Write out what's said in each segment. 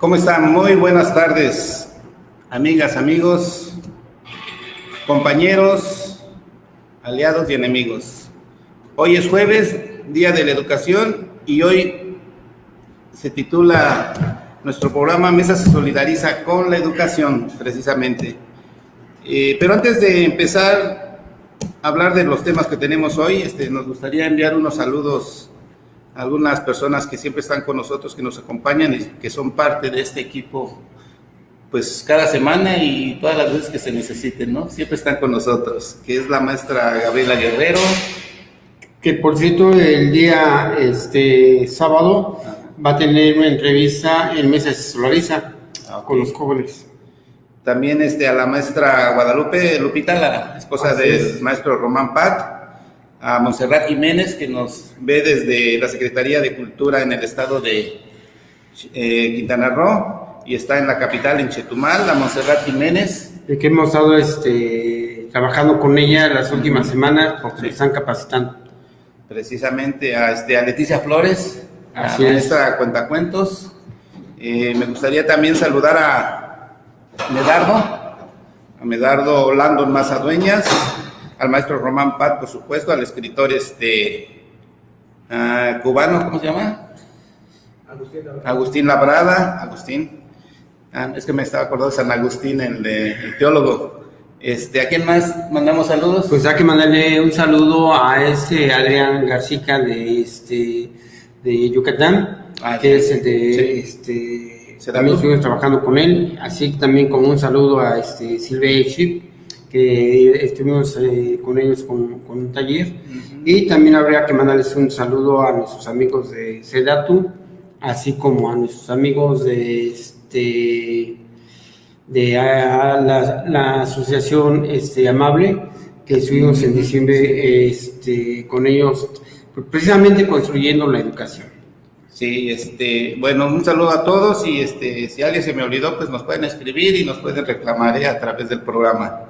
¿Cómo están? Muy buenas tardes, amigas, amigos, compañeros, aliados y enemigos. Hoy es jueves, Día de la Educación, y hoy se titula nuestro programa Mesa se solidariza con la educación, precisamente. Pero antes de empezar a hablar de los temas que tenemos hoy, nos gustaría enviar unos saludos a algunas personas que siempre están con nosotros, que nos acompañan y que son parte de este equipo, pues cada semana y todas las veces que se necesiten, ¿no? Siempre están con nosotros, que es la maestra Gabriela Guerrero. Que por cierto, el día sábado va a tener una entrevista en Mesa se solidariza con los jóvenes. También a la maestra Guadalupe Lupita, la esposa del maestro Román Pat, a Montserrat Jiménez, que nos ve desde la Secretaría de Cultura en el estado de Quintana Roo, y está en la capital, en Chetumal, a Montserrat Jiménez. Que hemos estado trabajando con ella las últimas semanas, porque están capacitando. Precisamente a Leticia Flores, a maestra Cuentacuentos. Me gustaría también saludar a Medardo Landon Mazadueñas, al maestro Román Pat, por supuesto, al escritor cubano, ¿cómo se llama? Agustín Labrada. Es que me estaba acordando de San Agustín, el teólogo. ¿A quién más mandamos saludos? Pues hay que mandarle un saludo a Adrián Garcica de Yucatán, que es también estuvimos trabajando con él, así también como un saludo a Silvia Chip, que estuvimos con ellos con un taller. Y también habría que mandarles un saludo a nuestros amigos de Sedatu, así como a nuestros amigos de la asociación Amable, que estuvimos en diciembre con ellos, precisamente construyendo la educación. Sí, bueno, un saludo a todos, y si alguien se me olvidó, pues nos pueden escribir y nos pueden reclamar a través del programa.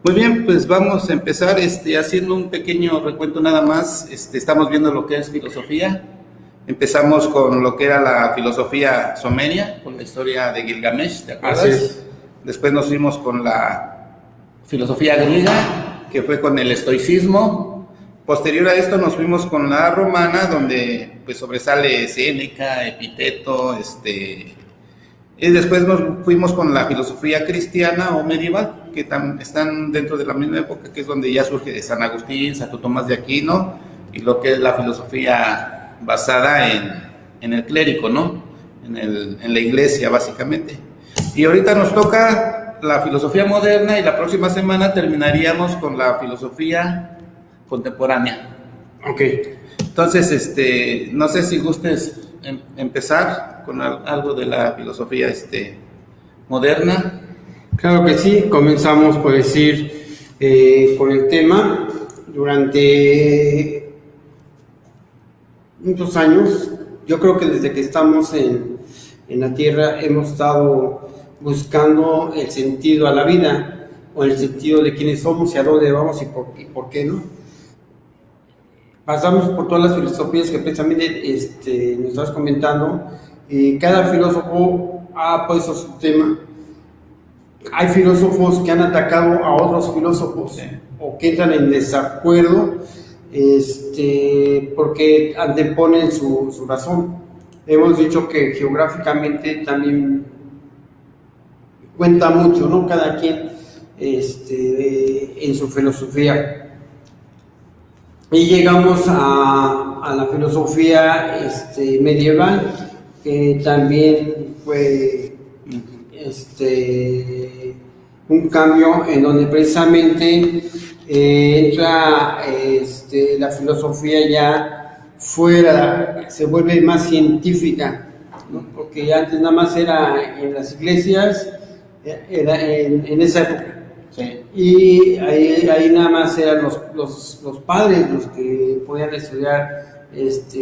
Muy bien, pues vamos a empezar haciendo un pequeño recuento nada más. Estamos viendo lo que es filosofía. Empezamos con lo que era la filosofía sumeria, con la historia de Gilgamesh, ¿te acuerdas? Así es. Después nos fuimos con la filosofía griega, que fue con el estoicismo. Posterior a esto nos fuimos con la romana, donde pues sobresale Séneca, Epicteto, y después nos fuimos con la filosofía cristiana o medieval, que están dentro de la misma época, que es donde ya surge San Agustín, Santo Tomás de Aquino, y lo que es la filosofía basada en el clérigo, ¿no? En la iglesia, básicamente. Y ahorita nos toca la filosofía moderna, y la próxima semana terminaríamos con la filosofía contemporánea. Ok. Entonces, no sé si gustes empezar con algo de la filosofía moderna. Claro que sí, comenzamos por decir con el tema. Durante muchos años, yo creo que desde que estamos en la Tierra hemos estado buscando el sentido a la vida, o el sentido de quiénes somos y a dónde vamos y por qué, ¿no? Pasamos por todas las filosofías que precisamente nos estás comentando, y cada filósofo ha puesto su tema. Hay filósofos que han atacado a otros filósofos, o que entran en desacuerdo porque anteponen su razón. Hemos dicho que geográficamente también cuenta mucho, ¿no? Cada quien en su filosofía. Y llegamos a la filosofía medieval, que también fue un cambio en donde precisamente entra la filosofía ya fuera, se vuelve más científica, ¿no? Porque antes nada más era en las iglesias, era en esa época. Sí. Y ahí nada más eran los padres los que podían estudiar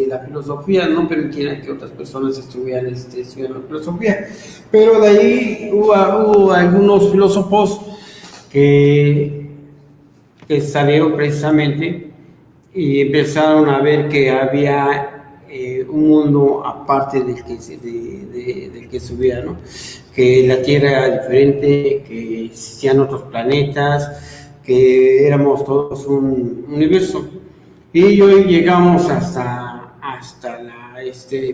la filosofía, no permitían que otras personas estuvieran estudiando filosofía. Pero de ahí hubo algunos filósofos que salieron precisamente y empezaron a ver que había un mundo aparte del que se hubiera, ¿no? Que la Tierra era diferente, que existían otros planetas, que éramos todos un universo. Y hoy llegamos hasta la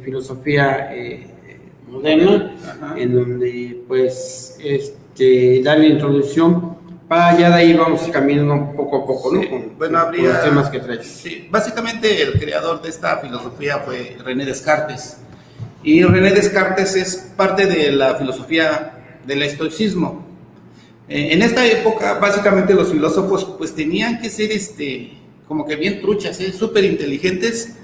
filosofía moderna, ajá, en donde pues da la introducción para ya de ahí vamos caminando poco a poco, ¿no? Sí. Bueno, con los temas que traes. Sí, básicamente el creador de esta filosofía fue René Descartes. Y René Descartes es parte de la filosofía del estoicismo. En esta época, básicamente los filósofos pues tenían que ser como que bien truchas, súper inteligentes,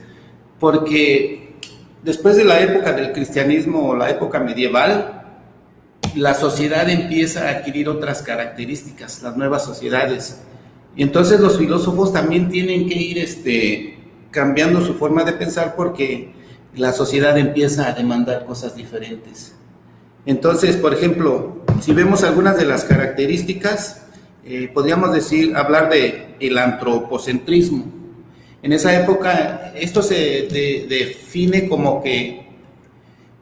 porque después de la época del cristianismo o la época medieval, la sociedad empieza a adquirir otras características, las nuevas sociedades. Y entonces los filósofos también tienen que ir cambiando su forma de pensar porque la sociedad empieza a demandar cosas diferentes. Entonces, por ejemplo, si vemos algunas de las características, podríamos hablar de el antropocentrismo. En esa época, esto se define como que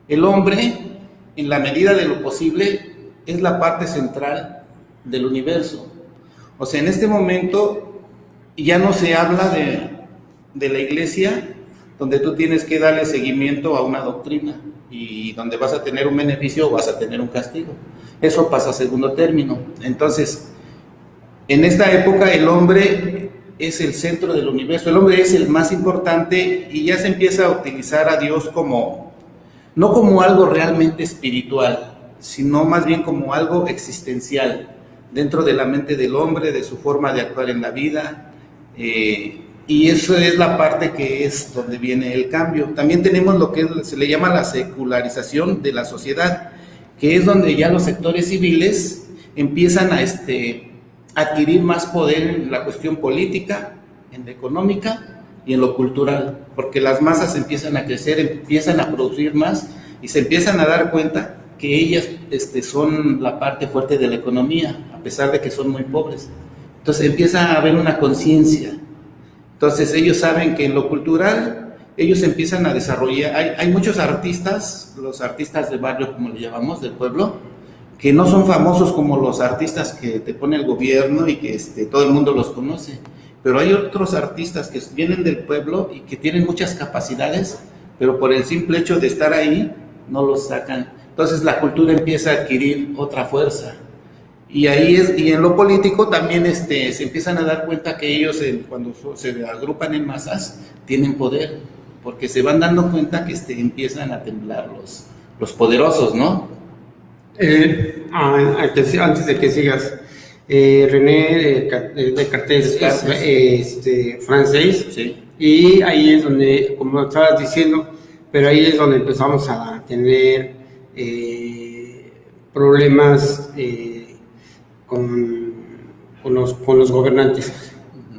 el hombre, en la medida de lo posible, es la parte central del universo. O sea, en este momento ya no se habla de la iglesia, donde tú tienes que darle seguimiento a una doctrina y donde vas a tener un beneficio o vas a tener un castigo. Eso pasa a segundo término. Entonces, en esta época el hombre es el centro del universo, el hombre es el más importante y ya se empieza a utilizar a Dios no como algo realmente espiritual, sino más bien como algo existencial dentro de la mente del hombre, de su forma de actuar en la vida, y eso es la parte que es donde viene el cambio. También tenemos lo que se le llama la secularización de la sociedad, que es donde ya los sectores civiles empiezan a adquirir más poder en la cuestión política, en la económica y en lo cultural, porque las masas empiezan a crecer, empiezan a producir más y se empiezan a dar cuenta que ellas son la parte fuerte de la economía, a pesar de que son muy pobres. Entonces empieza a haber una conciencia. Entonces ellos saben que en lo cultural ellos empiezan a desarrollar, hay muchos artistas, los artistas de barrio, como le llamamos, del pueblo, que no son famosos como los artistas que te pone el gobierno y que todo el mundo los conoce. Pero hay otros artistas que vienen del pueblo y que tienen muchas capacidades, pero por el simple hecho de estar ahí, no los sacan. Entonces la cultura empieza a adquirir otra fuerza. Y y en lo político también se empiezan a dar cuenta que ellos, cuando se agrupan en masas, tienen poder, porque se van dando cuenta que empiezan a temblar los poderosos, ¿no? Antes de que sigas, René Descartes es francés, sí. Y ahí es donde, como estabas diciendo, pero ahí es donde empezamos a tener problemas con los gobernantes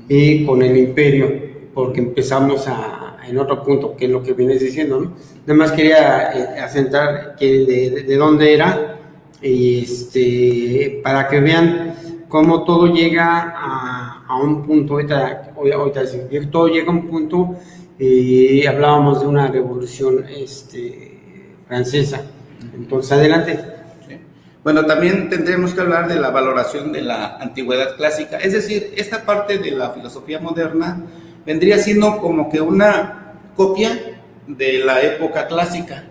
y con el imperio, porque empezamos en otro punto, que es lo que vienes diciendo, ¿no? Nada más quería acentar que de dónde era, y para que vean cómo todo llega a un punto. Ahorita todo llega a un punto, y hablábamos de una revolución francesa. Entonces, adelante. Sí. Bueno, también tendremos que hablar de la valoración de la antigüedad clásica, es decir, esta parte de la filosofía moderna vendría siendo como que una copia de la época clásica,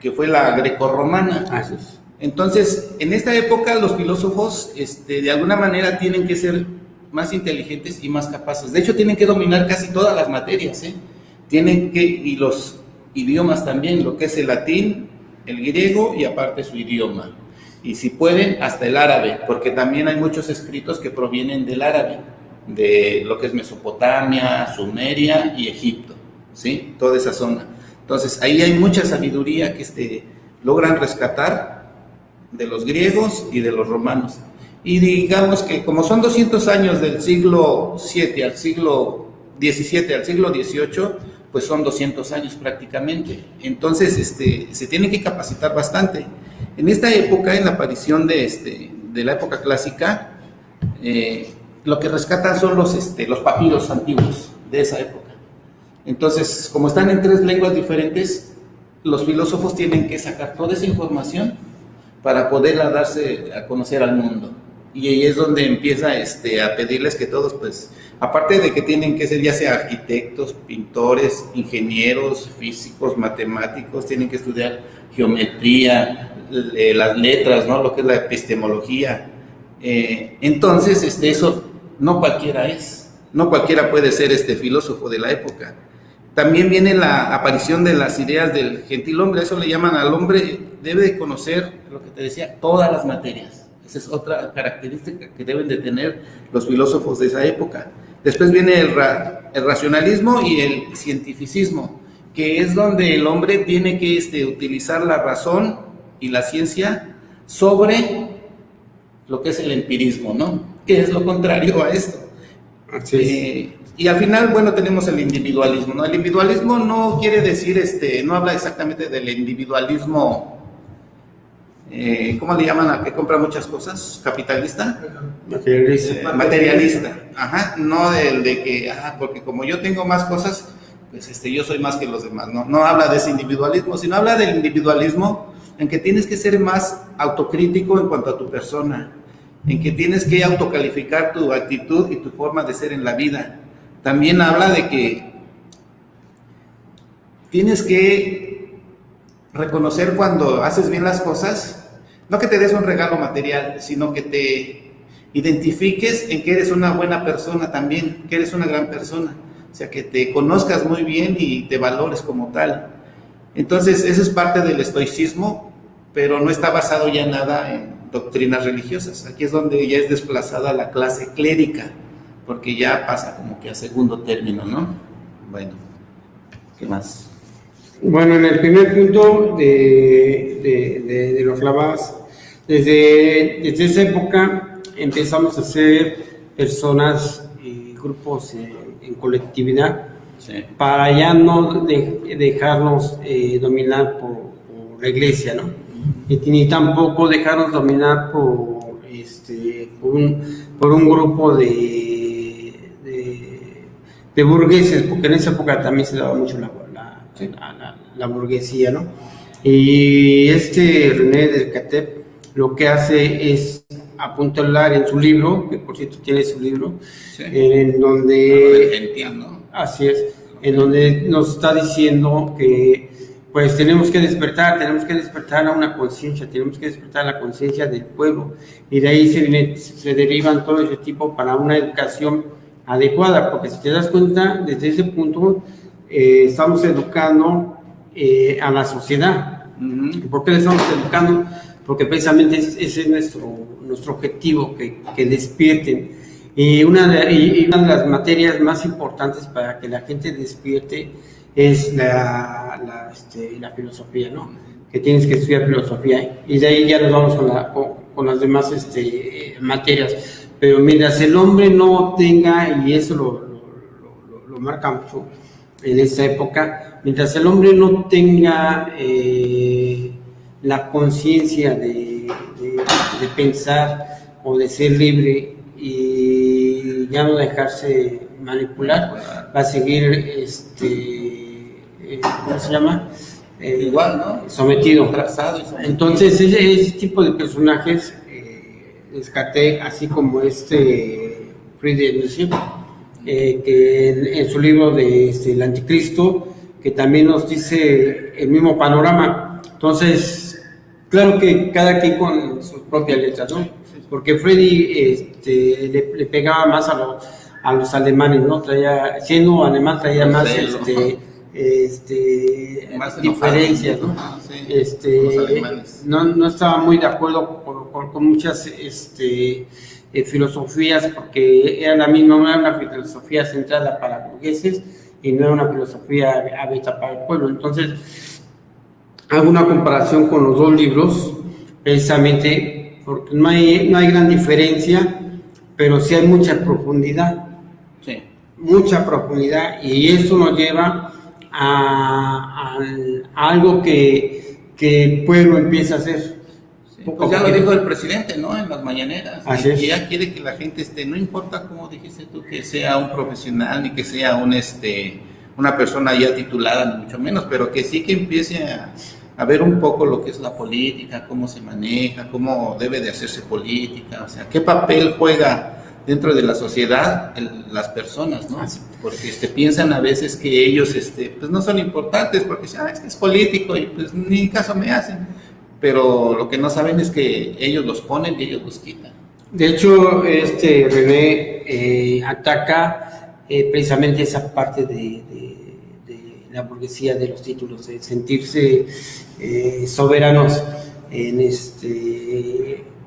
que fue la grecorromana. Así es. Entonces, en esta época los filósofos de alguna manera tienen que ser más inteligentes y más capaces. De hecho, tienen que dominar casi todas las materias, y los idiomas también, lo que es el latín, el griego y aparte su idioma. Y si pueden, hasta el árabe, porque también hay muchos escritos que provienen del árabe, de lo que es Mesopotamia, Sumeria y Egipto, ¿sí? Toda esa zona. Entonces, ahí hay mucha sabiduría que logran rescatar de los griegos y de los romanos. Y digamos que como son 200 años del siglo VII al siglo XVII al siglo XVIII, pues son 200 años prácticamente. Entonces se tiene que capacitar bastante. En esta época, en la aparición de la época clásica, lo que rescatan son los papiros antiguos de esa época. Entonces, como están en 3 lenguas diferentes, los filósofos tienen que sacar toda esa información para poderla darse a conocer al mundo. Y ahí es donde empieza a pedirles que todos, pues, aparte de que tienen que ser ya sea arquitectos, pintores, ingenieros, físicos, matemáticos, tienen que estudiar geometría, las letras, ¿no? Lo que es la epistemología. Entonces, eso no cualquiera es, no cualquiera puede ser filósofo de la época. También viene la aparición de las ideas del gentilhombre, eso le llaman al hombre, debe de conocer, lo que te decía, todas las materias. Esa es otra característica que deben de tener los filósofos de esa época. Después viene el racionalismo y el cientificismo, que es donde el hombre tiene que utilizar la razón y la ciencia sobre lo que es el empirismo, ¿no? Que es lo contrario a esto. Y al final, bueno, tenemos el individualismo, ¿no? El individualismo no quiere decir, no habla exactamente del individualismo, ¿cómo le llaman a que compra muchas cosas? ¿Capitalista? Materialista. Ajá, no del de que, porque como yo tengo más cosas, pues yo soy más que los demás, ¿no? No habla de ese individualismo, sino habla del individualismo en que tienes que ser más autocrítico en cuanto a tu persona, en que tienes que autocalificar tu actitud y tu forma de ser en la vida. También habla de que tienes que reconocer cuando haces bien las cosas, no que te des un regalo material, sino que te identifiques en que eres una buena persona también, que eres una gran persona, o sea, que te conozcas muy bien y te valores como tal. Entonces, eso es parte del estoicismo, pero no está basado ya nada en doctrinas religiosas. Aquí es donde ya es desplazada la clase clérica, porque ya pasa como que a segundo término, ¿no? Bueno, ¿qué más? Bueno, en el primer punto de los clavados, desde esa época empezamos a ser personas y grupos en colectividad, sí, para ya no dejarnos dominar por la iglesia, ¿no? Ni tampoco dejarnos dominar por un grupo de burgueses, porque en esa época también se daba mucho la burguesía, ¿no? Y René Descartes lo que hace es apuntalar en su libro, que por cierto tiene su libro, sí, en donde, ¿no? Así es, en donde nos está diciendo que pues tenemos que despertar a una conciencia, tenemos que despertar la conciencia del pueblo, y de ahí se derivan todo ese tipo para una educación adecuada, porque si te das cuenta, desde ese punto estamos educando a la sociedad. ¿Por qué le estamos educando? Porque precisamente ese es nuestro objetivo, que despierten. Y una de las materias más importantes para que la gente despierte es la filosofía, ¿no? Que tienes que estudiar filosofía, y de ahí ya nos vamos con las demás materias. Pero mientras el hombre no tenga, y eso lo marca mucho en esta época, mientras el hombre no tenga la conciencia de pensar o de ser libre y ya no dejarse manipular, va a seguir ¿cómo se llama? Igual, ¿no? Sometido. Entonces ese tipo de personajes, Descartes, así como Friedrich Nietzsche, que en su libro de El Anticristo, que también nos dice el mismo panorama. Entonces, claro que cada quien con sus propias letras, ¿no? Porque Freddy le pegaba más a los alemanes, ¿no? Siendo alemán traía más más diferencias, ¿no? No estaba muy de acuerdo con muchas filosofías, porque era una filosofía centrada para burgueses y no era una filosofía abierta para el pueblo. Entonces, hago una comparación con los dos libros, precisamente porque no hay gran diferencia, pero sí hay mucha profundidad. Sí. Mucha profundidad, y eso nos lleva a algo que el pueblo empieza a hacer. Sí, pues ya lo dijo el presidente, ¿no? En las mañaneras. Así es. Ya quiere que la gente no importa, como dijiste tú, que sea un profesional ni que sea una persona ya titulada, ni mucho menos, pero que sí que empiece a ver un poco lo que es la política, cómo se maneja, cómo debe de hacerse política, o sea, qué papel juega dentro de la sociedad las personas, ¿no? Porque piensan a veces que ellos pues no son importantes, porque es que es político y pues ni caso me hacen, pero lo que no saben es que ellos los ponen y ellos los quitan. De hecho, René ataca precisamente esa parte de la burguesía, de los títulos, de sentirse soberanos en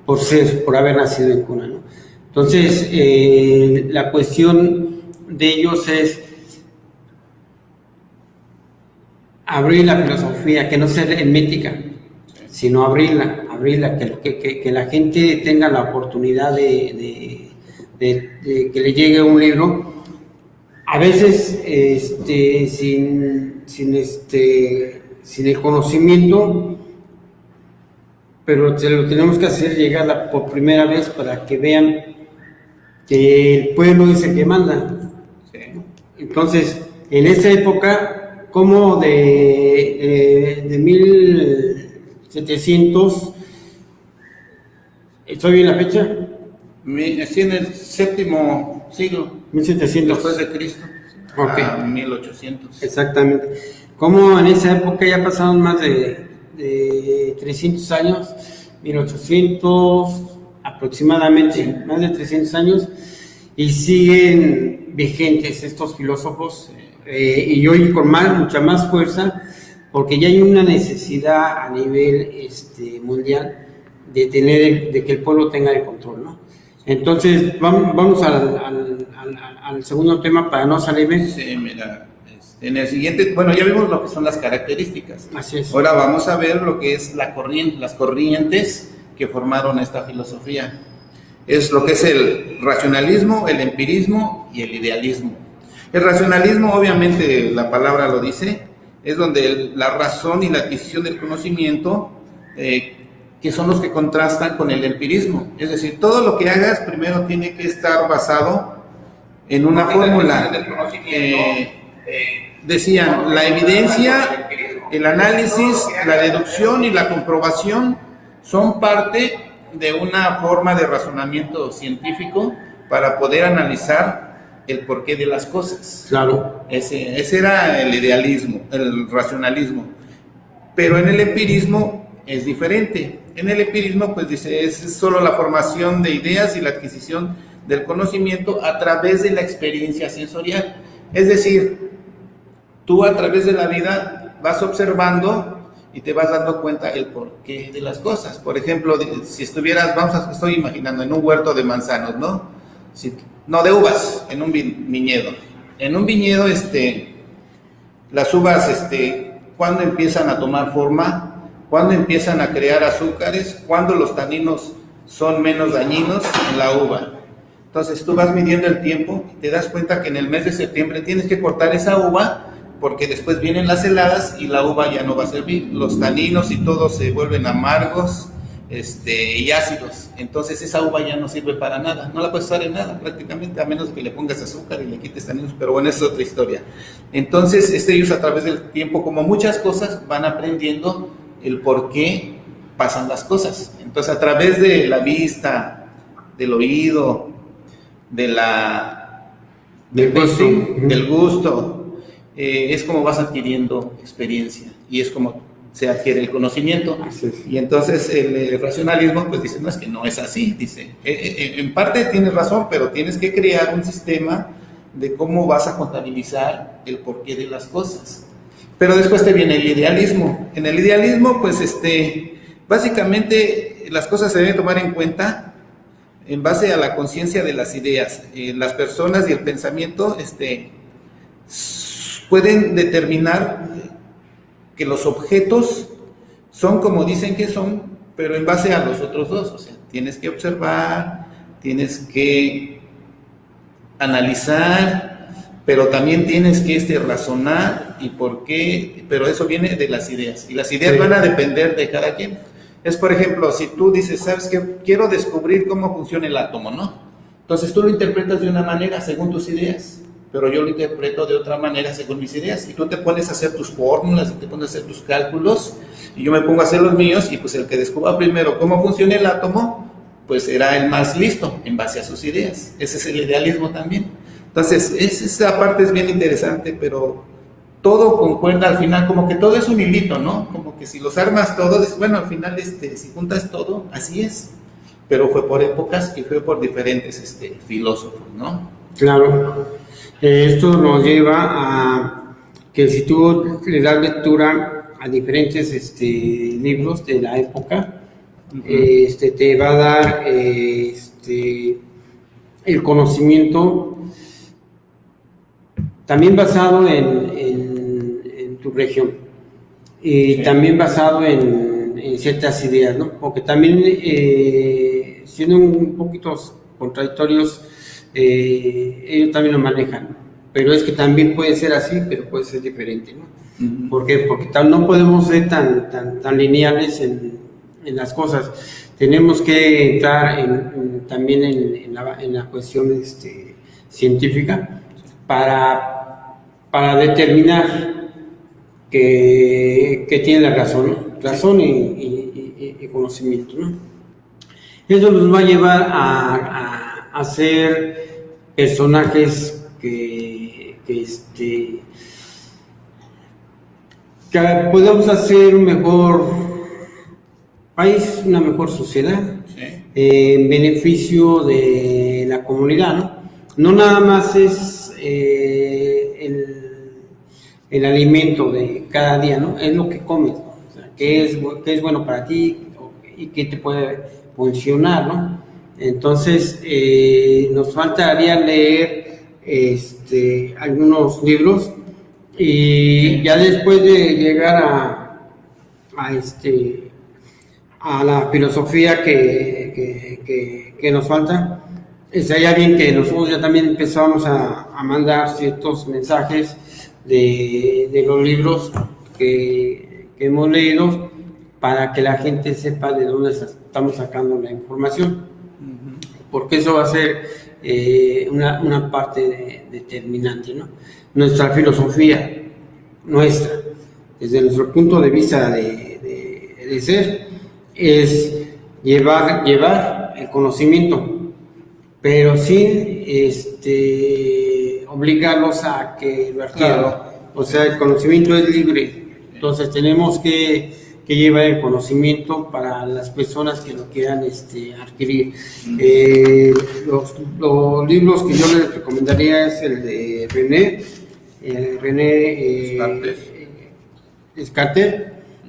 por haber nacido en cuna, ¿no? Entonces, la cuestión de ellos es abrir la filosofía, que no sea hermética, sino abrirla, que la gente tenga la oportunidad de que le llegue un libro, a veces sin el conocimiento, pero se lo tenemos que hacer llegar por primera vez para que vean que el pueblo es el que manda. Sí. Entonces, en esta época, como de 1700, ¿estoy bien la fecha? Sí, en el séptimo siglo. 1700. Después de Cristo. Okay. A 1800. Exactamente. Como en esa época ya pasaron más de 300 años, 1800 aproximadamente, sí. Más de 300 años, y siguen vigentes estos filósofos, y hoy con mucha más fuerza, porque ya hay una necesidad a nivel mundial de que el pueblo tenga el control, ¿no? Entonces, vamos al segundo tema para no salirme. Sí, mira, en el siguiente, bueno, ya vimos lo que son las características. Así es. Ahora vamos a ver lo que es las corrientes que formaron esta filosofía. Es lo que es el racionalismo, el empirismo y el idealismo. El racionalismo, obviamente, la palabra lo dice, es donde la razón y la adquisición del conocimiento, que son los que contrastan con el empirismo. Es decir, todo lo que hagas primero tiene que estar basado en una fórmula. Decían, la evidencia, el análisis, la deducción y la comprobación son parte de una forma de razonamiento científico para poder analizar el porqué de las cosas. Claro. Ese era el idealismo, el racionalismo. Pero en el empirismo es diferente. En el empirismo, pues dice, es solo la formación de ideas y la adquisición del conocimiento a través de la experiencia sensorial. Es decir, tú a través de la vida vas observando y te vas dando cuenta el porqué de las cosas. Por ejemplo, si estuvieras, estoy imaginando, en un huerto de manzanos, ¿no? De uvas, en un viñedo. En un viñedo, las uvas, ¿cuándo empiezan a tomar forma? ¿Cuándo empiezan a crear azúcares? ¿Cuándo los taninos son menos dañinos en la uva? Entonces tú vas midiendo el tiempo y te das cuenta que en el mes de septiembre tienes que cortar esa uva, porque después vienen las heladas y la uva ya no va a servir. Los taninos y todo se vuelven amargos y ácidos. Entonces esa uva ya no sirve para nada. No la puedes usar en nada prácticamente, a menos que le pongas azúcar y le quites taninos. Pero bueno, esa es otra historia. Entonces ellos a través del tiempo, como muchas cosas, van aprendiendo el por qué pasan las cosas. Entonces a través de la vista, del oído, del gusto, es como vas adquiriendo experiencia y es como se adquiere el conocimiento. Y entonces el racionalismo pues dice, no, es que no es así, dice, en parte tienes razón, pero tienes que crear un sistema de cómo vas a contabilizar el porqué de las cosas. Pero después te viene el idealismo. En el idealismo pues básicamente las cosas se deben tomar en cuenta en base a la conciencia de las ideas. Las personas y el pensamiento pueden determinar que los objetos son como dicen que son, pero en base a los otros dos. O sea, tienes que observar, tienes que analizar, pero también tienes que razonar y por qué, pero eso viene de las ideas. Y las ideas van a depender de cada quien. Es, por ejemplo, si tú dices, ¿sabes qué? Quiero descubrir cómo funciona el átomo, ¿no? Entonces tú lo interpretas de una manera según tus ideas. pero yo lo interpreto de otra manera según mis ideas, y tú te pones a hacer tus fórmulas, y te pones a hacer tus cálculos, y yo me pongo a hacer los míos, y pues el que descubra primero cómo funciona el átomo, pues será el más listo en base a sus ideas. Ese es el idealismo también. Entonces, esa parte es bien interesante, pero todo concuerda al final, como que todo es un hilito, ¿no? Como que si los armas todos, bueno, al final, si juntas todo, así es. Pero fue por épocas y fue por diferentes filósofos, ¿no? Claro. Esto nos lleva a que si tú le das lectura a diferentes libros de la época, te va a dar el conocimiento también basado en tu región y sí, también basado en ciertas ideas, ¿no? Porque también siendo un poquito contradictorios, ellos también lo manejan, pero es que también puede ser así, pero puede ser diferente, ¿no? Uh-huh. ¿Por qué? Porque no podemos ser tan lineales en las cosas. Tenemos que entrar también en la cuestión científica para determinar que tiene la razón y conocimiento, ¿no? Eso nos va a llevar a ser personajes que podamos hacer un mejor país, una mejor sociedad, sí, en beneficio de la comunidad, ¿no? No nada más es el alimento de cada día, ¿no? Es lo que comes, ¿no? O sea, qué es bueno para ti y qué te puede funcionar, ¿no? Entonces, nos faltaría leer algunos libros y ya después de llegar a la filosofía que nos falta, estaría bien que nosotros ya también empezamos a mandar ciertos mensajes de los libros que hemos leído para que la gente sepa de dónde estamos sacando la información, porque eso va a ser una parte determinante, ¿no? Nuestra filosofía, desde nuestro punto de vista de ser, es llevar el conocimiento, pero sin obligarlos a que lo adquieran. Claro. O sea, el conocimiento es libre, entonces tenemos que llevar el conocimiento para las personas que lo quieran adquirir. Los libros que yo les recomendaría es el de René Descartes,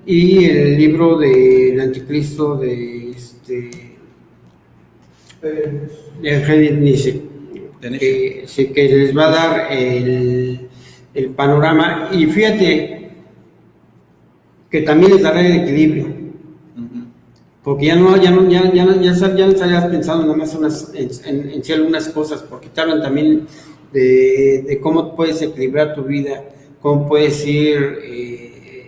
y el libro del Anticristo de Friedrich Nietzsche, que les va a dar el panorama, y fíjate que también les dará el equilibrio, porque ya no estarías pensando nada más en sí algunas cosas, porque te hablan también de cómo puedes equilibrar tu vida, cómo puedes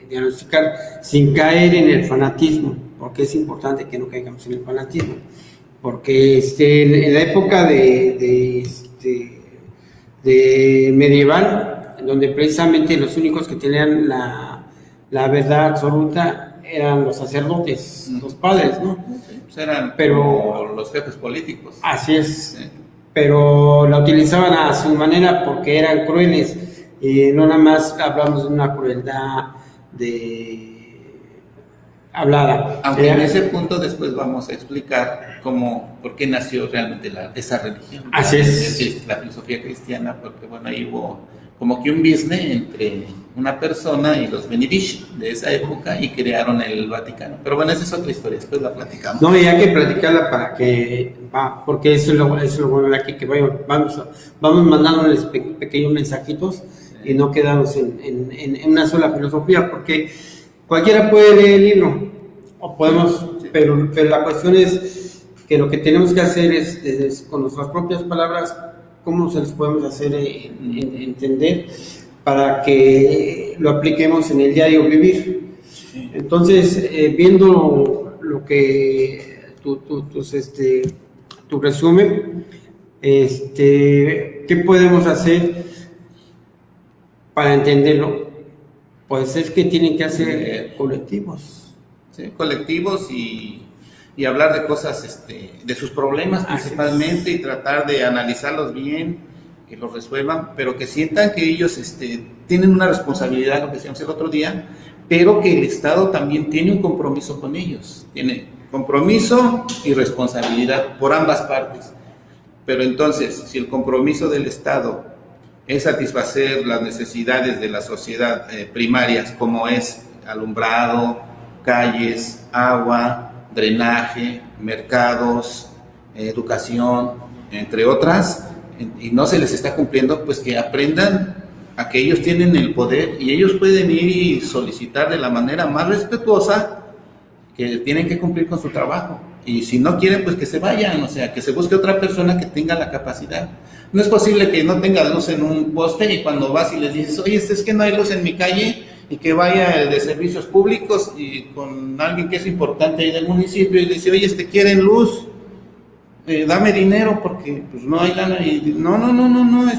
diagnosticar sin caer en el fanatismo, porque es importante que no caigamos en el fanatismo, porque en la época de medieval, donde precisamente los únicos que tenían la verdad absoluta eran los sacerdotes, los padres, ¿no? Sí, pues eran pero los jefes políticos. Así es, sí, pero la utilizaban a su manera porque eran crueles, y no nada más hablamos de una crueldad hablada. Aunque en ese punto después vamos a explicar por qué nació realmente esa religión. Así es. La filosofía cristiana, porque bueno, ahí hubo como que un business entre una persona y los Medici de esa época y crearon el Vaticano. Pero bueno, esa es otra historia, después la platicamos. No, y hay que platicarla porque eso es lo bueno de aquí, que vamos mandándoles pequeños mensajitos, sí, y no quedarnos en una sola filosofía, porque cualquiera puede leer el libro, o podemos, sí, pero la cuestión es que lo que tenemos que hacer es, con nuestras propias palabras, cómo se les podemos hacer entender para que lo apliquemos en el diario vivir. Sí. Entonces, viendo lo que tu resumen, ¿qué podemos hacer para entenderlo, pues es que tienen que hacer colectivos. Sí, colectivos y hablar de cosas, de sus problemas principalmente, y tratar de analizarlos bien, que los resuelvan, pero que sientan que ellos tienen una responsabilidad, lo que decíamos el otro día, pero que el Estado también tiene un compromiso con ellos, tiene compromiso y responsabilidad por ambas partes. Pero entonces, si el compromiso del Estado es satisfacer las necesidades de la sociedad primarias, como es alumbrado, calles, agua, drenaje, mercados, educación, entre otras, y no se les está cumpliendo, pues que aprendan a que ellos tienen el poder y ellos pueden ir y solicitar de la manera más respetuosa que tienen que cumplir con su trabajo. Y si no quieren, pues que se vayan, o sea, que se busque otra persona que tenga la capacidad. No es posible que no tenga luz en un poste y cuando vas y les dices, oye, es que no hay luz en mi calle, y que vaya el de servicios públicos y con alguien que es importante ahí del municipio y le dice, oye, quieren luz, dame dinero porque pues no hay lana, y no,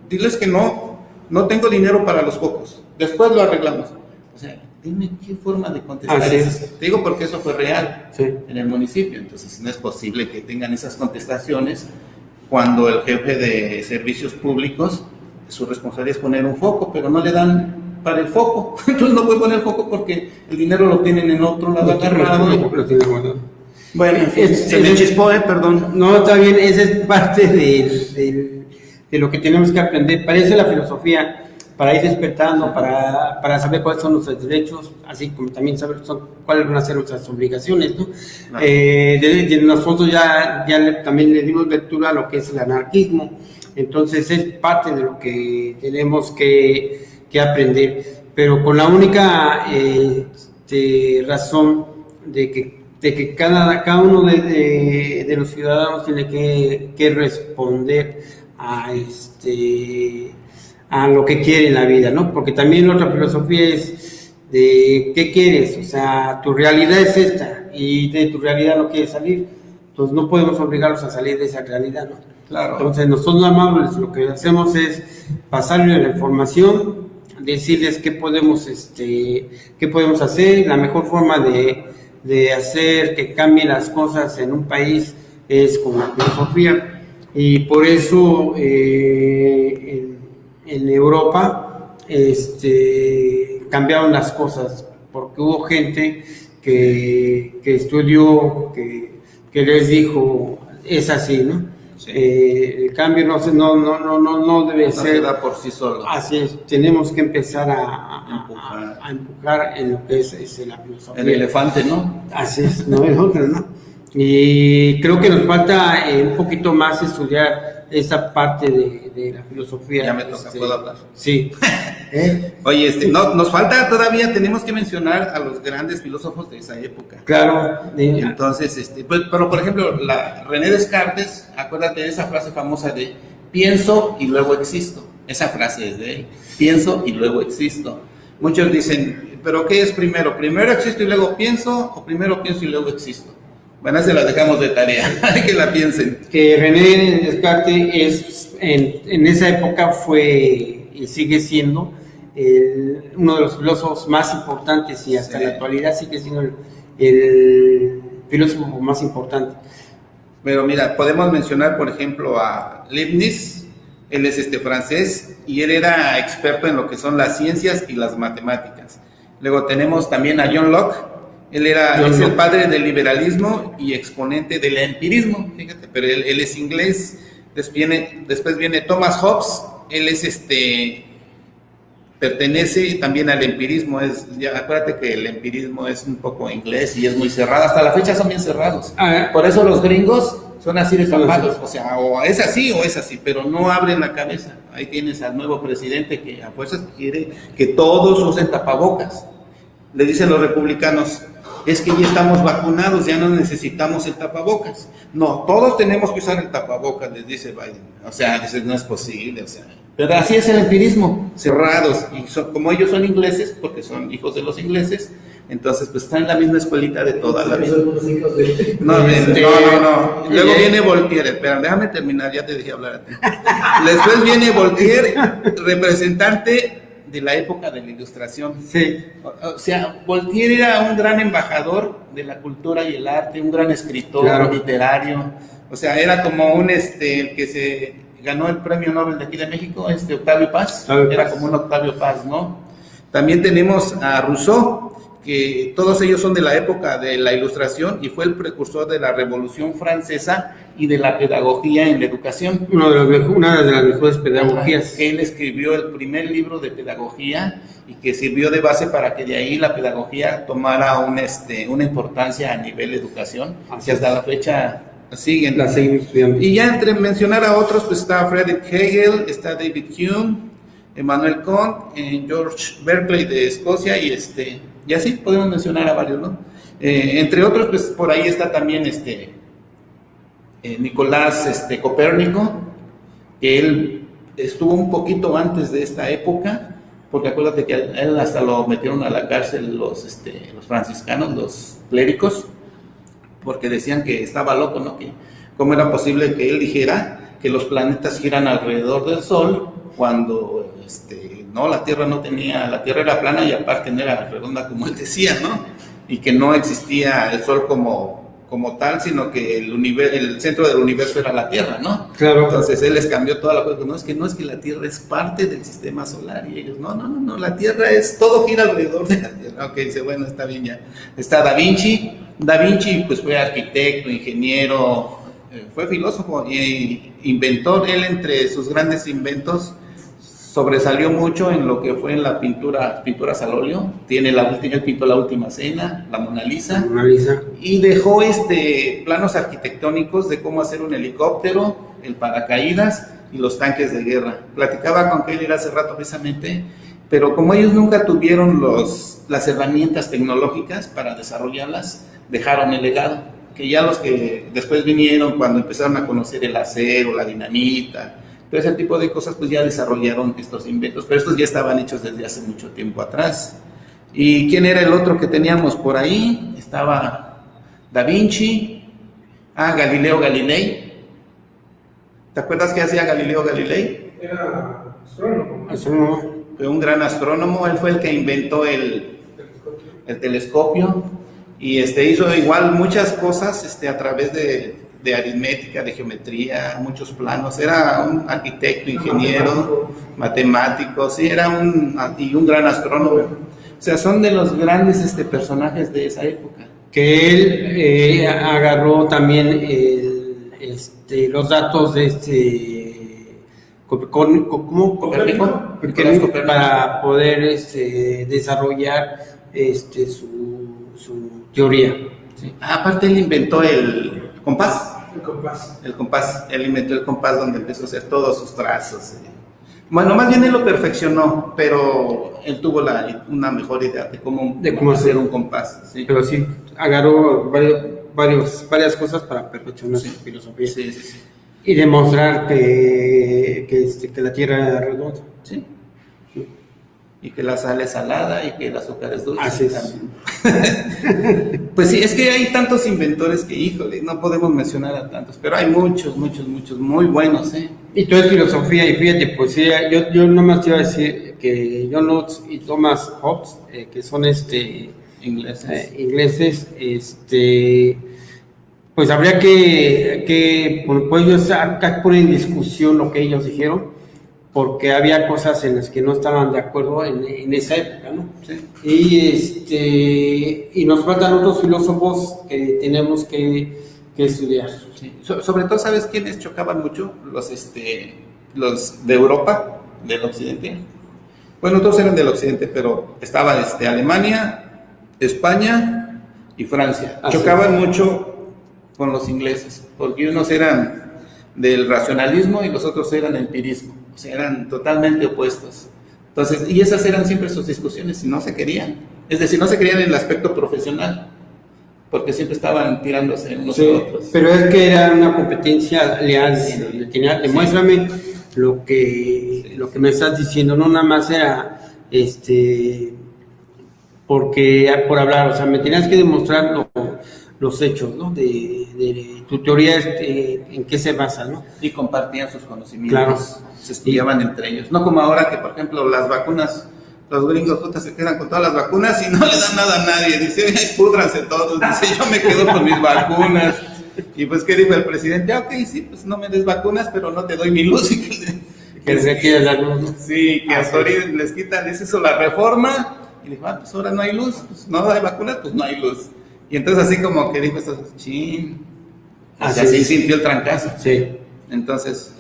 diles que no tengo dinero para los focos, después lo arreglamos. O sea, dime qué forma de contestar eso. Te digo porque eso fue real en el municipio, entonces no es posible que tengan esas contestaciones cuando el jefe de servicios públicos, su responsabilidad es poner un foco, pero no le dan para el foco, entonces no puede poner foco porque el dinero lo tienen en otro lado agarrado. Bueno, se me chispó, perdón. No, está bien, esa es parte de lo que tenemos que aprender. Para eso es la filosofía, para ir despertando, para saber cuáles son nuestros derechos, así como también saber cuáles van a ser nuestras obligaciones, ¿no? Nosotros ya también le dimos lectura a lo que es el anarquismo, entonces es parte de lo que tenemos que aprender, pero con la única razón de que cada uno de los ciudadanos tiene que responder a lo que quiere en la vida, ¿no? Porque también la otra filosofía es de qué quieres, o sea, tu realidad es esta y de tu realidad no quieres salir, entonces no podemos obligarlos a salir de esa realidad, ¿no? Claro. Entonces nosotros amables lo que hacemos es pasarles la información, decirles qué podemos hacer. La mejor forma de hacer que cambien las cosas en un país es con la filosofía, y por eso en Europa cambiaron las cosas, porque hubo gente que estudió, que les dijo es así, ¿no? Sí. El cambio no debe ser. Se da por sí solo. Así es, tenemos que empezar a empujar en lo que es la filosofía. El elefante, ¿no? Así es, no el otro, ¿no? Y creo que nos falta un poquito más estudiar esa parte de la filosofía. Ya me toca, ¿puedo hablar? Sí. Oye, no, nos falta todavía, tenemos que mencionar a los grandes filósofos de esa época. Claro. Entonces, pero por ejemplo, René Descartes, acuérdate de esa frase famosa de pienso y luego existo. Esa frase es de él, pienso y luego existo. Muchos dicen, ¿pero qué es primero? ¿Primero existo y luego pienso o primero pienso y luego existo? Bueno, se la dejamos de tarea, que la piensen. Que René Descartes en esa época fue y sigue siendo uno de los filósofos más importantes, y hasta la actualidad sigue siendo el filósofo más importante. Pero mira, podemos mencionar por ejemplo a Leibniz. Él es francés y él era experto en lo que son las ciencias y las matemáticas. Luego tenemos también a John Locke. Él es el padre del liberalismo y exponente del empirismo, fíjate, pero él es inglés. Después viene Thomas Hobbes. Él es pertenece también al empirismo. Acuérdate que el empirismo es un poco inglés y es muy cerrado. Hasta la fecha son bien cerrados. Por eso los gringos son así de tapados. O sea, o es así, pero no abren la cabeza. Ahí tienes al nuevo presidente que a fuerzas quiere que todos usen tapabocas. Le dicen los republicanos, es que ya estamos vacunados, ya no necesitamos el tapabocas. No, todos tenemos que usar el tapabocas, les dice Biden. O sea, no es posible, o sea. Pero así es el empirismo, cerrados. Y como ellos son ingleses, porque son hijos de los ingleses, Entonces, pues está en la misma escuelita de toda la vida. No. Luego viene Voltaire, espera, déjame terminar, ya te dejé hablar a ti. Después viene Voltaire, representante de la época de la Ilustración. Sí. O sea, Voltaire era un gran embajador de la cultura y el arte, un gran escritor, claro, literario. O sea, era como un el que se ganó el premio Nobel de aquí de México, Octavio Paz. Era como un Octavio Paz, ¿no? También tenemos a Rousseau, que todos ellos son de la época de la Ilustración y fue el precursor de la Revolución Francesa y de la pedagogía en la educación. Una de las mejores pedagogías. Él escribió el primer libro de pedagogía y que sirvió de base para que de ahí la pedagogía tomara una importancia a nivel de educación, que hasta la fecha siguen. La seguimos estudiando. Y ya entre mencionar a otros, pues está Friedrich Hegel, está David Hume, Emmanuel Kant, George Berkeley de Escocia y así podemos mencionar a varios, ¿no? Entre otros, pues por ahí está también Nicolás Copérnico, que él estuvo un poquito antes de esta época, porque acuérdate que él hasta lo metieron a la cárcel los franciscanos, los clérigos, porque decían que estaba loco, ¿no? Que cómo era posible que él dijera que los planetas giran alrededor del Sol cuando no, la Tierra era plana y aparte no era redonda como él decía, ¿no? Y que no existía el Sol como tal, sino que el centro del universo era la Tierra, ¿no? Claro. Entonces él les cambió toda la cosa, no es que la Tierra es parte del sistema solar, y ellos, no, la Tierra todo gira alrededor de la Tierra. Ok, dice, bueno, está bien ya. Está Da Vinci pues fue arquitecto, ingeniero, fue filósofo y inventor. Él entre sus grandes inventos sobresalió mucho en lo que fue en la pinturas al óleo. Él pintó La Última Cena, la Mona Lisa, y dejó planos arquitectónicos de cómo hacer un helicóptero, el paracaídas y los tanques de guerra. Platicaba con Keller hace rato precisamente, pero como ellos nunca tuvieron las herramientas tecnológicas para desarrollarlas, dejaron el legado, que ya los que después vinieron, cuando empezaron a conocer el acero, la dinamita, todo ese tipo de cosas, pues ya desarrollaron estos inventos, pero estos ya estaban hechos desde hace mucho tiempo atrás. ¿Y quién era el otro que teníamos por ahí? Estaba Da Vinci, Galileo Galilei. ¿Te acuerdas qué hacía Galileo Galilei? Era astrónomo. Fue un gran astrónomo, él fue el que inventó el telescopio y hizo igual muchas cosas a través de aritmética, de geometría, muchos planos. Era un arquitecto, ingeniero, matemático, sí, era un gran astrónomo. O sea, son de los grandes personajes de esa época. Que él agarró también los datos de Copérnico para poder desarrollar su teoría. Sí. Aparte él inventó el compás. El compás. Él inventó el compás donde empezó a hacer todos sus trazos. Bueno, más bien él lo perfeccionó, pero él tuvo una mejor idea de cómo hacer un compás. ¿Sí? Pero sí, agarró varias cosas para perfeccionar su filosofía. Sí. Y demostrar que la Tierra era redonda. Sí. Y que la sal es salada y que el azúcar es dulce. Así es. También. Pues sí, es que hay tantos inventores que, híjole, no podemos mencionar a tantos, pero hay muchos muy buenos, ¿eh? Y todo es filosofía, y fíjate, pues sí, yo nomás te iba a decir que John Locke y Thomas Hobbes, que son ingleses, pues habría que pues ellos acá ponen en discusión lo que ellos dijeron, porque había cosas en las que no estaban de acuerdo en esa época, ¿no? Sí. Y nos faltan otros filósofos que tenemos que estudiar. Sí. Sobre todo, ¿sabes quiénes chocaban mucho? Los de Europa, del occidente. Bueno, todos eran del occidente, pero estaba Alemania, España y Francia. Chocaban mucho con los ingleses, porque unos eran del racionalismo y los otros eran empirismo. O sea, eran totalmente opuestos. Entonces, y esas eran siempre sus discusiones y no se querían. Es decir, no se querían en el aspecto profesional, porque siempre estaban tirándose unos a otros. Pero es que era una competencia leal. Demuéstrame lo que me estás diciendo. No nada más era porque por hablar, o sea, me tenías que demostrar los hechos, ¿no? De tu teoría, en qué se basa, ¿no? Y compartían sus conocimientos, claro. Se estudiaban entre ellos. No como ahora que, por ejemplo, las vacunas, los gringos se quedan con todas las vacunas y no le dan nada a nadie. Dice, oye, púdranse todos. Dice, yo me quedo con mis vacunas. Y pues, ¿qué dijo el presidente? Ok, sí, pues no me des vacunas, pero no te doy mi luz. Y que les retire la luz, ¿no? Sí, que hasta ahorita les quitan, es eso, la reforma. Y dijo, pues ahora no hay luz, pues no hay vacunas, pues no hay luz. Y entonces así como que dijo esto, chin, así sintió el trancazo. Sí. Entonces,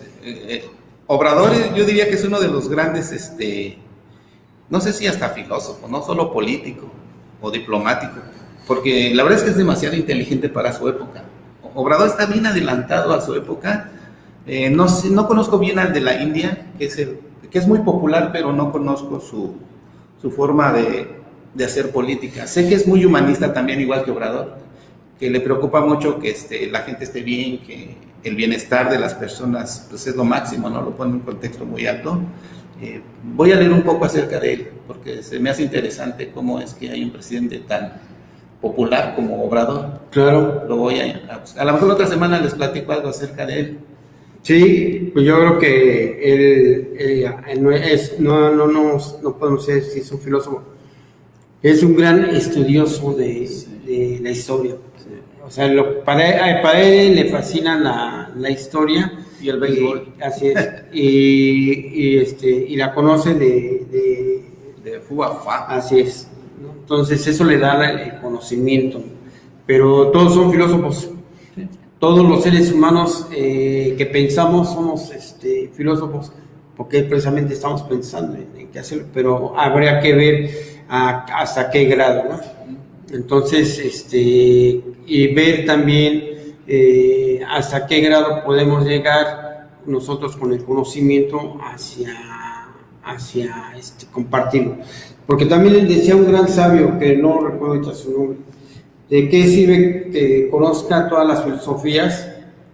Obrador, yo diría que es uno de los grandes, no sé si hasta filósofo, no solo político o diplomático, porque la verdad es que es demasiado inteligente para su época. Obrador está bien adelantado a su época. No conozco bien al de la India, que es muy popular, pero no conozco su forma de hacer política. Sé que es muy humanista también, igual que Obrador, que le preocupa mucho que la gente esté bien, que el bienestar de las personas pues es lo máximo, ¿no? Lo pone en un contexto muy alto. Voy a leer un poco acerca de él, porque se me hace interesante cómo es que hay un presidente tan popular como Obrador. Claro. Lo voy a lo mejor la otra semana les platico algo acerca de él. Sí, pues yo creo que él no podemos decir si es un filósofo, es un gran estudioso de la historia. Sí. O sea, para él le fascina la historia. Y el béisbol. Así es. y la conoce de Fuafa. Así es, ¿no? Entonces eso le da el conocimiento. Pero todos son filósofos. Sí. Todos los seres humanos que pensamos somos filósofos, porque precisamente estamos pensando en qué hacerlo, pero habría que ver hasta qué grado, ¿no? Entonces, y ver también hasta qué grado podemos llegar nosotros con el conocimiento hacia compartirlo. Porque también decía un gran sabio, que no recuerdo ahorita su nombre, ¿de qué sirve que conozca todas las filosofías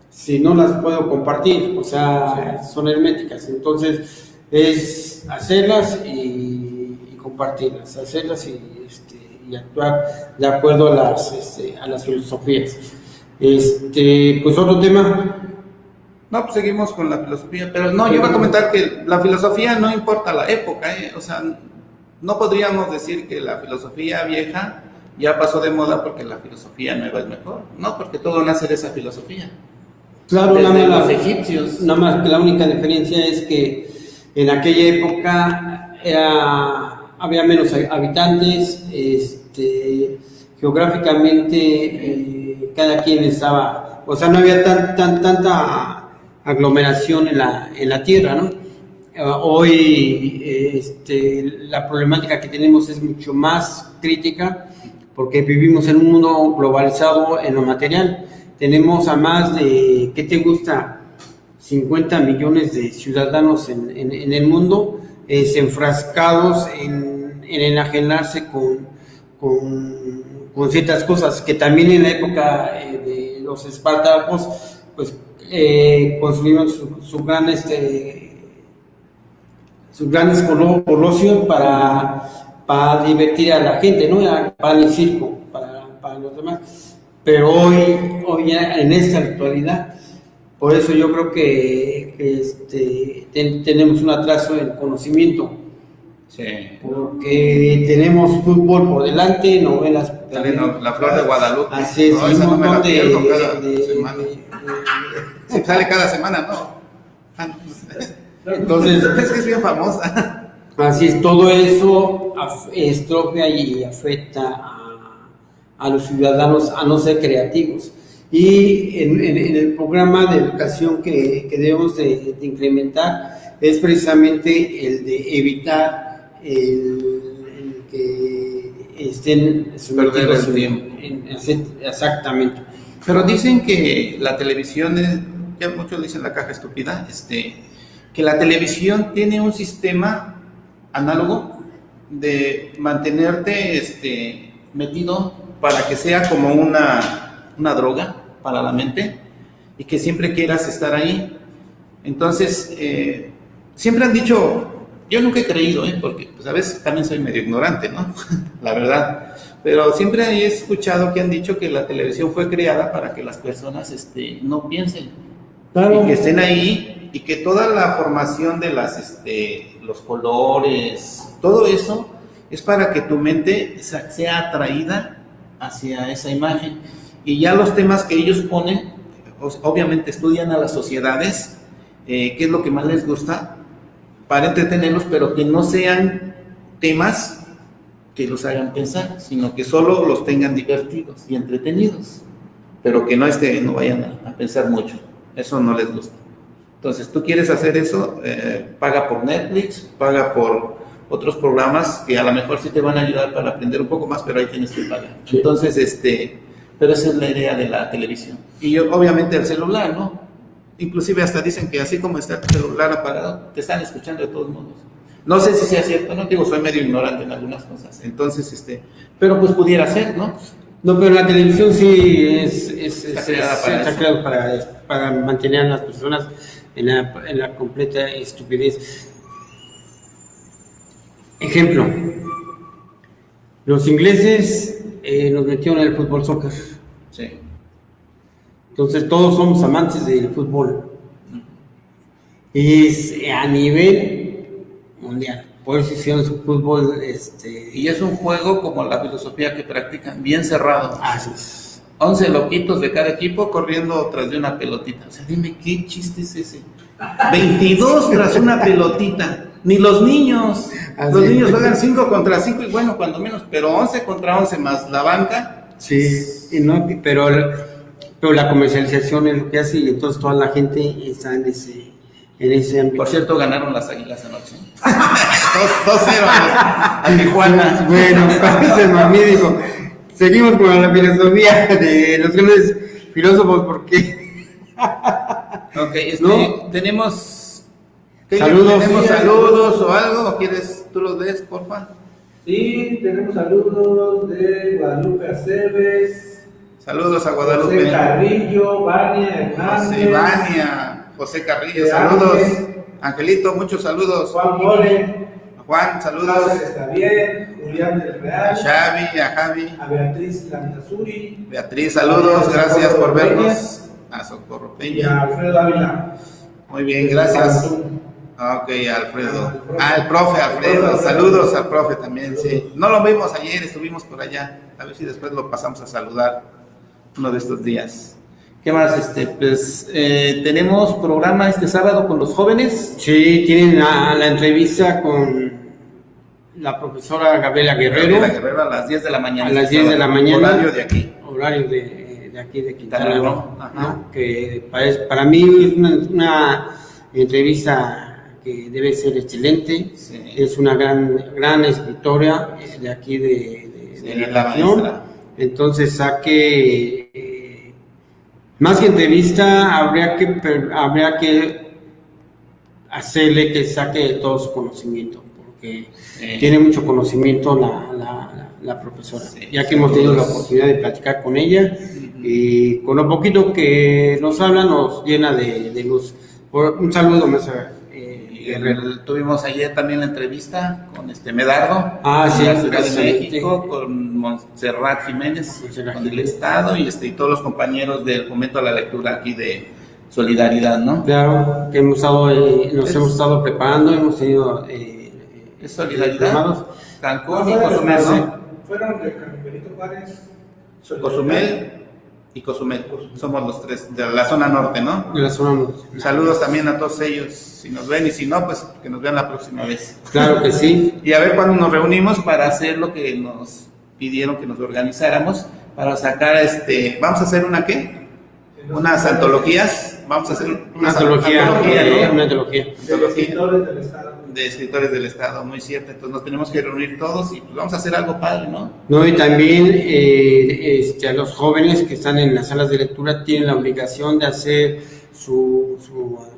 si no las puedo compartir? O sea, sí, son herméticas. Entonces, es hacerlas y compartirlas, hacerlas y actuar de acuerdo a las filosofías. Pues otro tema. No, pues seguimos con la filosofía, pero no, yo iba a comentar que la filosofía no importa la época, o sea, no podríamos decir que la filosofía vieja ya pasó de moda porque la filosofía nueva es mejor, no, porque todo nace de esa filosofía. Claro, desde los egipcios. Nada más que la única diferencia es que en aquella época había menos habitantes, geográficamente cada quien estaba, o sea, no había tanta aglomeración en la tierra, ¿no? Hoy la problemática que tenemos es mucho más crítica porque vivimos en un mundo globalizado en lo material. Tenemos a más de, ¿qué te gusta? 50 millones de ciudadanos en el mundo, enfrascados en enajenarse con ciertas cosas que también en la época de los espartacos, pues construyeron sus grandes colosios para divertir a la gente, ¿no? Para el circo, para los demás. Pero hoy ya en esta actualidad, por eso yo creo que tenemos un atraso en conocimiento. Sí. Porque tenemos fútbol por delante, novelas. La Flor de Guadalupe. Así es, un montón sale cada semana, ¿no? Entonces, es que es bien famosa. Así es, todo eso estropea y afecta a los ciudadanos a no ser creativos. Y en el programa de educación que debemos de incrementar es precisamente el de evitar el que estén sometidos exactamente. Pero dicen que la televisión ya muchos dicen la caja estúpida, que la televisión tiene un sistema análogo de mantenerte metido para que sea como una droga para la mente y que siempre quieras estar ahí. Entonces, siempre han dicho yo nunca he creído, porque pues a veces también soy medio ignorante, ¿no? La verdad. Pero siempre he escuchado que han dicho que la televisión fue creada para que las personas no piensen. Claro. Y que estén ahí y que toda la formación de los colores, todo eso es para que tu mente sea atraída hacia esa imagen. Y ya los temas que ellos ponen, obviamente estudian a las sociedades, qué es lo que más les gusta, para entretenerlos, pero que no sean temas que los hagan pensar, sino que solo los tengan divertidos y entretenidos, pero que no vayan a pensar mucho. Eso no les gusta. Entonces, tú quieres hacer eso, paga por Netflix, paga por otros programas que a lo mejor sí te van a ayudar para aprender un poco más, pero ahí tienes que pagar. Sí. Entonces, pero esa es la idea de la televisión. Y obviamente el celular, ¿no? Inclusive hasta dicen que así como está tu celular apagado, te están escuchando de todos modos. No sé si sea cierto, no digo, soy medio ignorante en algunas cosas. Entonces, pero pues pudiera ser, ¿no? No, pero la televisión sí está creada para mantener a las personas en la completa estupidez. Ejemplo, los ingleses nos metieron en el fútbol soccer. Sí. Entonces todos somos amantes del fútbol. Y es a nivel mundial. Por eso hicieron su fútbol. Y es un juego como la filosofía que practican, bien cerrado. Así es. 11 loquitos de cada equipo corriendo tras de una pelotita. O sea, dime, ¿qué chiste es ese? 22 tras una pelotita. Ni los niños. Así los niños juegan 5 contra 5 y bueno, cuando menos. Pero 11 contra 11 más la banca. Sí, y no, pero la comercialización es lo que hace y entonces toda la gente está en ese ámbito. Por cierto, ganaron las Águilas anoche. 2-0 a Tijuana. Bueno, parece magnífico. Seguimos con la filosofía de los grandes filósofos porque... Ok, ¿no? Tenemos... Saludos. ¿Tenemos saludos o algo? ¿O quieres tú los des, porfa? Sí, tenemos saludos de Guadalupe Aceves. Saludos a Guadalupe. José Carrillo, Vania Hernández. José Carrillo, saludos. Angelito, muchos saludos. Juan Mole. Juan, saludos. Está bien. Julián del Real. A Xavi, a Javi. A Beatriz Landazuri. Beatriz, saludos, gracias por vernos. A Socorro Peña. Y a Alfredo Ávila. Muy bien, gracias. Ok, Alfredo. El profe Alfredo, saludos al profe también, sí. No lo vimos ayer, estuvimos por allá. A ver si después lo pasamos a saludar uno de estos días. ¿Qué más? Pues tenemos programa este sábado con los jóvenes. Sí, tienen la entrevista con la profesora Gabriela Guerrero. Gabriela Guerrero a las 10 de la mañana. A las 10 de la mañana. Horario de aquí. Horario de aquí, de Quintana Roo. ¿No? Que para mí es una entrevista que debe ser excelente. Sí. Es una gran escritora de aquí de la región. Entonces más que entrevista habría que hacerle que saque todo su conocimiento porque tiene mucho conocimiento la profesora, ya que hemos tenido la oportunidad de platicar con ella y con lo poquito que nos habla nos llena de luz. Un saludo, maestra. Tuvimos ayer también la entrevista con Medardo, sí, en la Ciudad de México, con Montserrat Jiménez, con el Estado y todos los compañeros del Fomento a la Lectura aquí de Solidaridad, ¿no? Claro, que hemos estado preparando, hemos tenido ¿es Solidaridad? Cancún y Cozumel, ¿no? Fueron de Benito Juárez, Cozumel y Cozumel, somos los tres de la zona norte, ¿no? De la zona norte. Saludos también a todos ellos, si nos ven y si no, pues que nos vean la próxima vez. Claro que sí. Y a ver cuándo nos reunimos para hacer lo que nos pidieron que nos organizáramos, para sacar ¿vamos a hacer una qué? Unas antologías, vamos a hacer una antología, ¿no? Una antología. De escritores del Estado. De escritores del Estado, muy cierto. Entonces nos tenemos que reunir todos y pues vamos a hacer algo padre, ¿no? No, y también a los jóvenes que están en las salas de lectura tienen la obligación de hacer su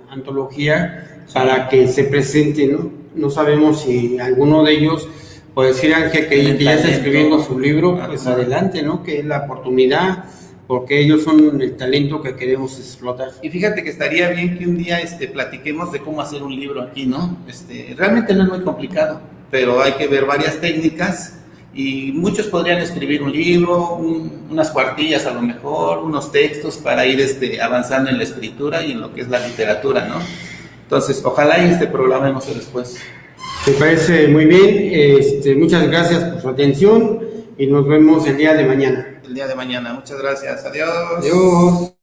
antología para que se presente, ¿no? No sabemos si alguno de ellos, por decir Ángel que ya está escribiendo su libro, pues adelante, ¿no? Que es la oportunidad porque ellos son el talento que queremos explotar. Y fíjate que estaría bien que un día platiquemos de cómo hacer un libro aquí, ¿no? Realmente no es muy complicado, pero hay que ver varias técnicas y muchos podrían escribir un libro, unas cuartillas a lo mejor, unos textos para ir avanzando en la escritura y en lo que es la literatura, ¿no? Entonces, ojalá y programemos después. Me parece muy bien, muchas gracias por su atención y nos vemos el día de mañana. El día de mañana, muchas gracias, adiós. Adiós.